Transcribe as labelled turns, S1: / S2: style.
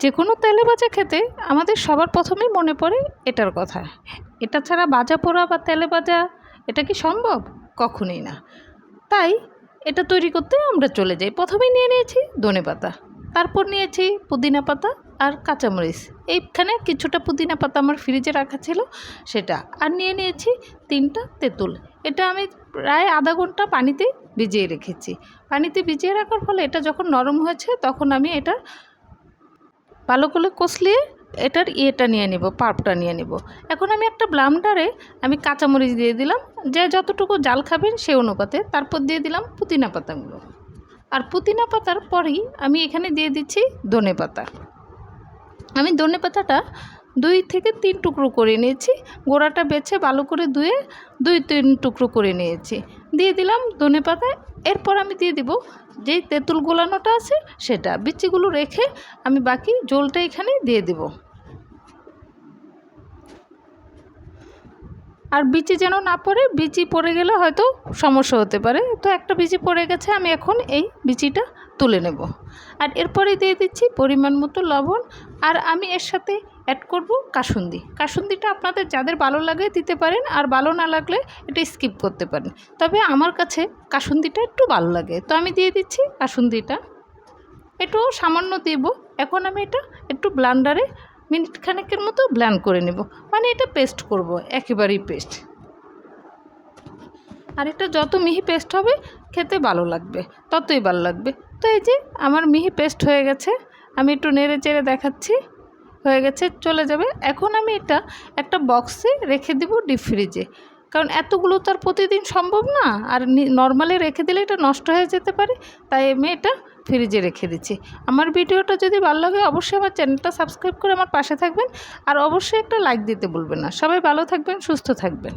S1: যে কোনো তেলে ভাজা খেতে আমাদের সবার প্রথমেই মনে পড়ে এটার কথা। এটা ছাড়া ভাজা পোড়া বা তেলে ভাজা এটা কি সম্ভব? কখনোই না। তাই এটা তৈরি করতে আমরা চলে যাই। প্রথমেই নিয়ে নিয়েছি ধনেপাতা, তারপর নিয়েছি পুদিনা পাতা আর কাঁচামরিচ। এইখানে কিছুটা পুদিনা পাতা আমার ফ্রিজে রাখা ছিল সেটা, আর নিয়ে নিয়েছি 3টা তেঁতুল। এটা আমি প্রায় আধা ঘন্টা পানিতে ভিজিয়ে রেখেছি। পানিতে ভিজিয়ে রাখার ফলে এটা যখন নরম হয়েছে তখন আমি এটা ভালো করে কষলিয়ে এটার নিয়ে নেব, পাল্পটা নিয়ে নেব। এখন আমি একটা ব্লেন্ডারে আমি কাঁচামরিচ দিয়ে দিলাম, যে যতটুকু জাল খাবেন সে অনুপাতে। তারপর দিয়ে দিলাম পুদিনা পাতাগুলো, আর পুদিনা পাতার পরেই আমি এখানে দিয়ে দিচ্ছি ধনে পাতা। আমি ধনে পাতাটা 2 থেকে 3 টুকরো করে নিয়েছি, গোড়াটা বেছে ভালো করে ধুয়ে 2-3 টুকরো করে নিয়েছি। দিয়ে দিলাম ধনে পাতা। এরপর আমি দিয়ে দিব যেই তেঁতুল গোলানোটা আছে সেটা, বিচিগুলো রেখে আমি বাকি ঝোলটা এখানে দিয়ে দেব। আর বিচি যেন না পড়ে, বিচি পড়ে গেলে হয়তো সমস্যা হতে পারে। তো একটা বিচি পড়ে গেছে, আমি এখন এই বিচিটা তুলে নেব। আর এরপরে দিয়ে দিচ্ছি পরিমাণ মতো লবণ, আর আমি এর সাথে অ্যাড করব কাসুন্দি। কাসুন্দিটা আপনাদের যাদের ভালো লাগে দিতে পারেন, আর ভালো না লাগলে এটা স্কিপ করতে পারেন। তবে আমার কাছে কাসুন্দিটা একটু ভালো লাগে, তো আমি দিয়ে দিচ্ছি কাসুন্দিটা। একটু সামান্য দেব। এখন আমি এটা একটু ব্লেন্ডারে মিনিট খানেকের মতো ব্লেন্ড করে নেব, মানে এটা পেস্ট করব, একেবারেই পেস্ট। আর এটা যত মিহি পেস্ট হবে খেতে ভালো লাগবে, ততই ভালো লাগবে। তো এই যে আমার মিহি পেস্ট হয়ে গেছে, আমি একটু নেড়ে চেড়ে দেখাচ্ছি, হয়ে গেছে, চলে যাবে। এখন আমি এটা একটা বক্সে রেখে দেব ডিপ ফ্রিজে, কারণ এতগুলো তো আর প্রতিদিন সম্ভব না, আর নর্মালি রেখে দিলে এটা নষ্ট হয়ে যেতে পারে। তাই আমি এটা ফ্রিজে রেখে দিচ্ছি। আমার ভিডিওটা যদি ভালো লাগে অবশ্যই আমার চ্যানেলটা সাবস্ক্রাইব করে আমার পাশে থাকবেন, আর অবশ্যই একটা লাইক দিতে ভুলবেন না। সবাই ভালো থাকবেন, সুস্থ থাকবেন।